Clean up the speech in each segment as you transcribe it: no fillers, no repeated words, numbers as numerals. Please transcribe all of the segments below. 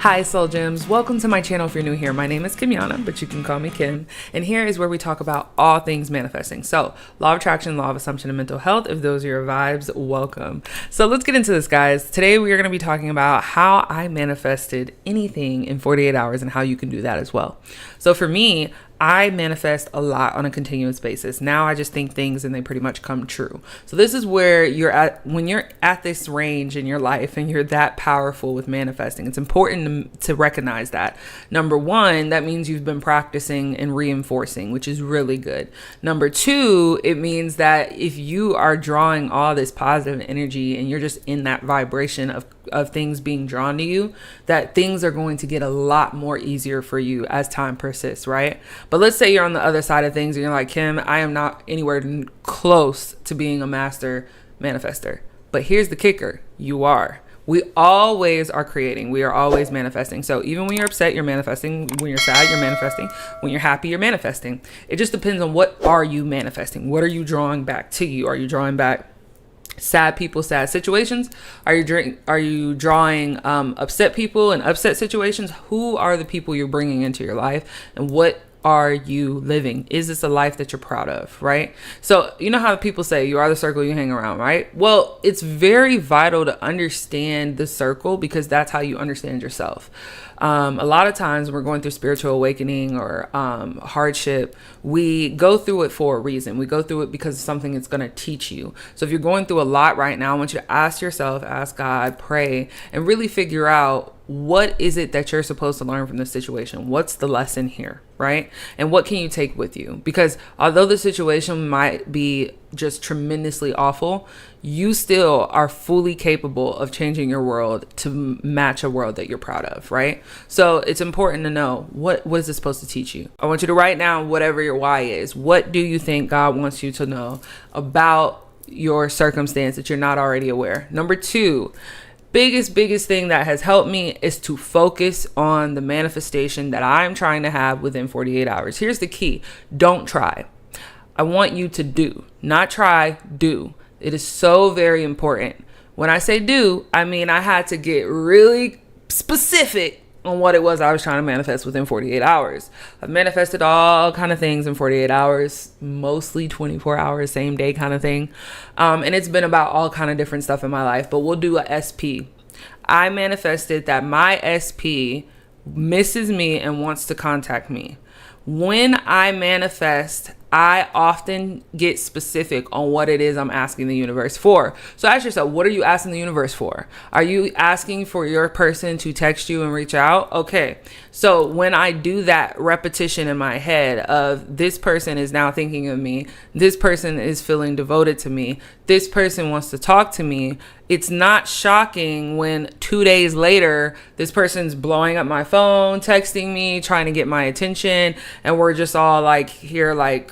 Hi Soul Gems, welcome to my channel if you're new here. My name is Kimyana, but you can call me Kim. And here is where we talk about all things manifesting. So law of attraction, law of assumption, and mental health. If those are your vibes, welcome. So let's get into this, guys. Today we are going to be talking about how I manifested anything in 48 hours and how you can do that as well. So for me, I manifest a lot on a continuous basis. Now I just think things and they pretty much come true. So this is where you're at when you're at this range in your life and you're that powerful with manifesting. It's important to recognize that. Number one, that means you've been practicing and reinforcing, which is really good. Number two, it means that if you are drawing all this positive energy and you're just in that vibration of things being drawn to you, that things are going to get a lot more easier for you as time persists, right? But let's say you're on the other side of things and you're like, Kim, I am not anywhere close to being a master manifester. But here's the kicker. You are. We always are creating. We are always manifesting. So even when you're upset, you're manifesting. When you're sad, you're manifesting. When you're happy, you're manifesting. It just depends on what are you manifesting? What are you drawing back to you? Are you drawing back sad people, sad situations? Are you drawing upset people and upset situations? Who are the people you're bringing into your life, and what are you living? Is this a life that you're proud of, right? So you know how people say you are the circle you hang around, right? Well, it's very vital to understand the circle because that's how you understand yourself. A lot of times we're going through spiritual awakening or hardship. We go through it for a reason. We go through it because of something it's going to teach you. So if you're going through a lot right now, I want you to ask yourself, ask God, pray, and really figure out what is it that you're supposed to learn from this situation? What's the lesson here, right? And what can you take with you? Because although the situation might be just tremendously awful, you still are fully capable of changing your world to match a world that you're proud of, right? So it's important to know what is it supposed to teach you? I want you to write down whatever your why is. What do you think God wants you to know about your circumstance that you're not already aware? Number two, biggest thing that has helped me is to focus on the manifestation that I'm trying to have within 48 hours. Here's the key. Don't try. I want you to do, not try, do. It is so very important. When I say do, I mean I had to get really specific on what it was I was trying to manifest within 48 hours. I've manifested all kind of things in 48 hours, mostly 24 hours, same day kind of thing. And it's been about all kind of different stuff in my life, but we'll do a SP. I manifested that my SP misses me and wants to contact me. When I manifest, I often get specific on what it is I'm asking the universe for. So ask yourself, what are you asking the universe for? Are you asking for your person to text you and reach out? Okay. So when I do that repetition in my head of this person is now thinking of me, this person is feeling devoted to me, this person wants to talk to me, it's not shocking when 2 days later, this person's blowing up my phone, texting me, trying to get my attention, and we're just all like here, like,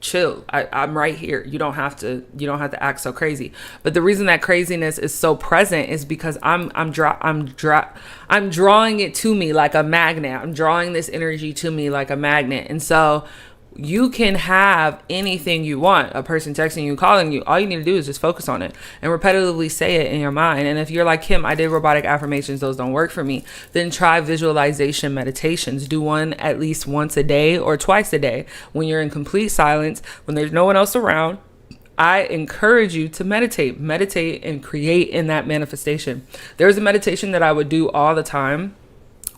chill. I'm right here. You don't have to act so crazy. But the reason that craziness is so present is because I'm drawing it to me like a magnet. I'm drawing this energy to me like a magnet. And so you can have anything you want. A person texting you, calling you. All you need to do is just focus on it and repetitively say it in your mind. And if you're like, Kim, I did robotic affirmations, those don't work for me, then try visualization meditations. Do one at least once a day or twice a day when you're in complete silence, when there's no one else around. I encourage you to meditate and create in that manifestation. There's a meditation that I would do all the time.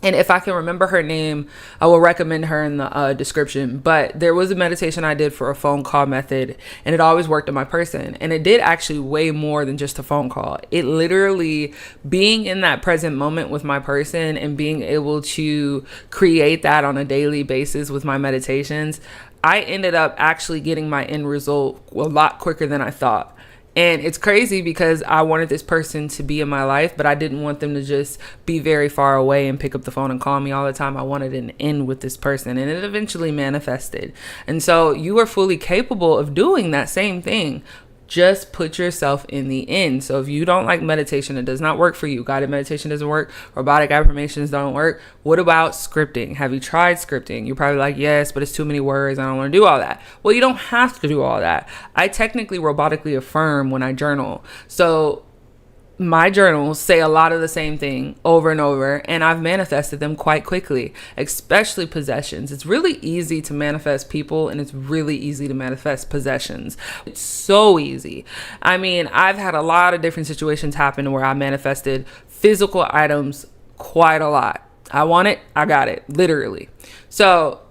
And if I can remember her name, I will recommend her in the description. But there was a meditation I did for a phone call method, and it always worked on my person. And it did actually way more than just a phone call. It literally, being in that present moment with my person and being able to create that on a daily basis with my meditations, I ended up actually getting my end result a lot quicker than I thought. And it's crazy because I wanted this person to be in my life, but I didn't want them to just be very far away and pick up the phone and call me all the time. I wanted an end with this person, and it eventually manifested. And so you are fully capable of doing that same thing. Just put yourself in the end. So if you don't like meditation, it does not work for you. Guided meditation doesn't work. Robotic affirmations don't work. What about scripting? Have you tried scripting? You're probably like, yes, but it's too many words. I don't want to do all that. Well, you don't have to do all that. I technically robotically affirm when I journal. So my journals say a lot of the same thing over and over, and I've manifested them quite quickly, especially possessions. It's really easy to manifest people, and it's really easy to manifest possessions. It's so easy. I mean, I've had a lot of different situations happen where I manifested physical items quite a lot. I want it, I got it, literally. So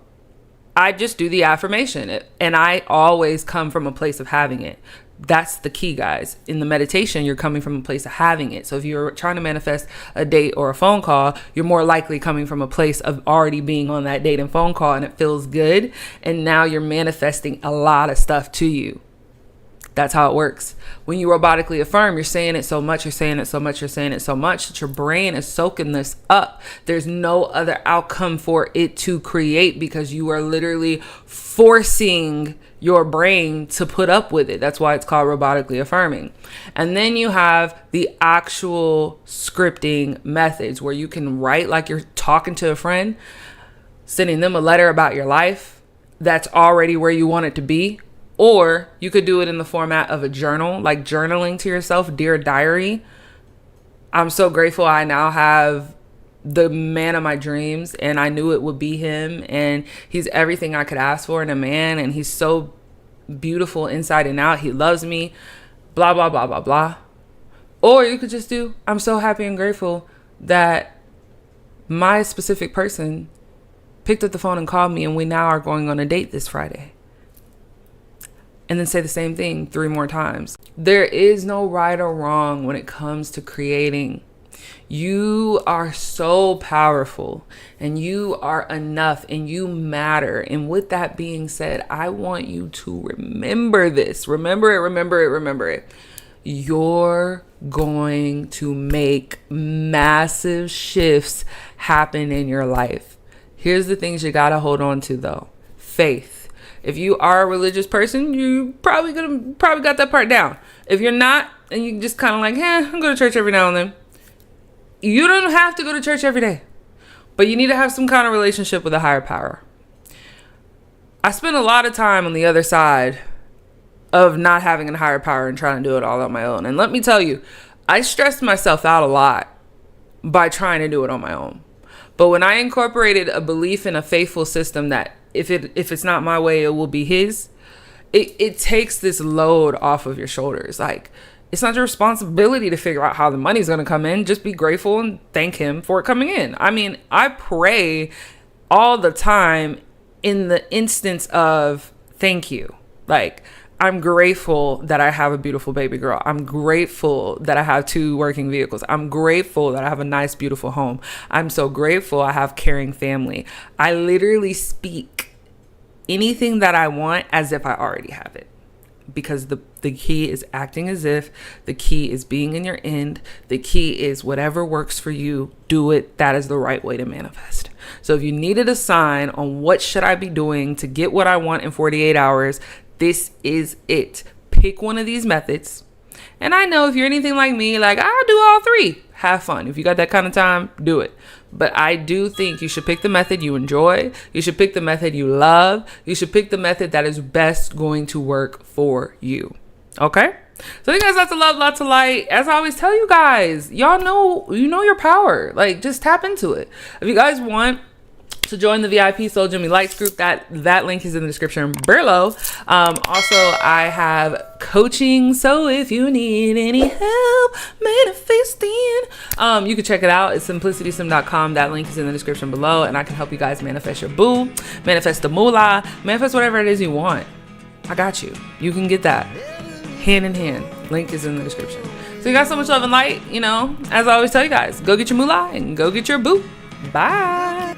I just do the affirmation, and I always come from a place of having it. That's the key, guys. In the meditation, you're coming from a place of having it. So if you're trying to manifest a date or a phone call, you're more likely coming from a place of already being on that date and phone call, and it feels good. And now you're manifesting a lot of stuff to you. That's how it works. When you robotically affirm, you're saying it so much, you're saying it so much, you're saying it so much that your brain is soaking this up. There's no other outcome for it to create, because you are literally forcing your brain to put up with it. That's why it's called robotically affirming. And then you have the actual scripting methods where you can write like you're talking to a friend, sending them a letter about your life that's already where you want it to be. Or you could do it in the format of a journal, like journaling to yourself, Dear Diary. I'm so grateful I now have the man of my dreams, and I knew it would be him, and he's everything I could ask for in a man, and he's so beautiful inside and out. He loves me, blah, blah, blah, blah, blah. Or you could just do, I'm so happy and grateful that my specific person picked up the phone and called me, and we now are going on a date this Friday. And then say the same thing 3 more times. There is no right or wrong when it comes to creating. You are so powerful, and you are enough, and you matter. And with that being said, I want you to remember this. Remember it, remember it, remember it. You're going to make massive shifts happen in your life. Here's the things you gotta hold on to though. Faith. If you are a religious person, you probably got that part down. If you're not, and you just kind of like, I go to church every now and then. You don't have to go to church every day, but you need to have some kind of relationship with a higher power. I spent a lot of time on the other side of not having a higher power and trying to do it all on my own. And let me tell you, I stressed myself out a lot by trying to do it on my own. But when I incorporated a belief in a faithful system that if it's not my way, it will be his, it takes this load off of your shoulders. Like, it's not your responsibility to figure out how the money's going to come in. Just be grateful and thank him for it coming in. I mean, I pray all the time in the instance of thank you. Like, I'm grateful that I have a beautiful baby girl. I'm grateful that I have 2 working vehicles. I'm grateful that I have a nice, beautiful home. I'm so grateful I have caring family. I literally speak anything that I want as if I already have it. Because the key is acting as if, the key is being in your end, the key is whatever works for you, do it. That is the right way to manifest. So if you needed a sign on what should I be doing to get what I want in 48 hours, this is it. Pick one of these methods. And I know if you're anything like me, like, I'll do all 3. Have fun. If you got that kind of time, do it. But I do think you should pick the method you enjoy. You should pick the method you love. You should pick the method that is best going to work for you. Okay? So you guys, lots of love, lots of light. As I always tell you guys, y'all know, you know your power. Like, just tap into it. If you guys want to join the VIP Soul Jimmy Lights group, that link is in the description below. Also, I have coaching, so if you need any help manifesting, you can check it out. It's simplicitysim.com. That link is in the description below, and I can help you guys manifest your boo, manifest the moolah, manifest whatever it is you want. I got you. You can get that hand in hand. Link is in the description. So you got so much love and light. You know, as I always tell you guys, go get your moolah and go get your boo. Bye.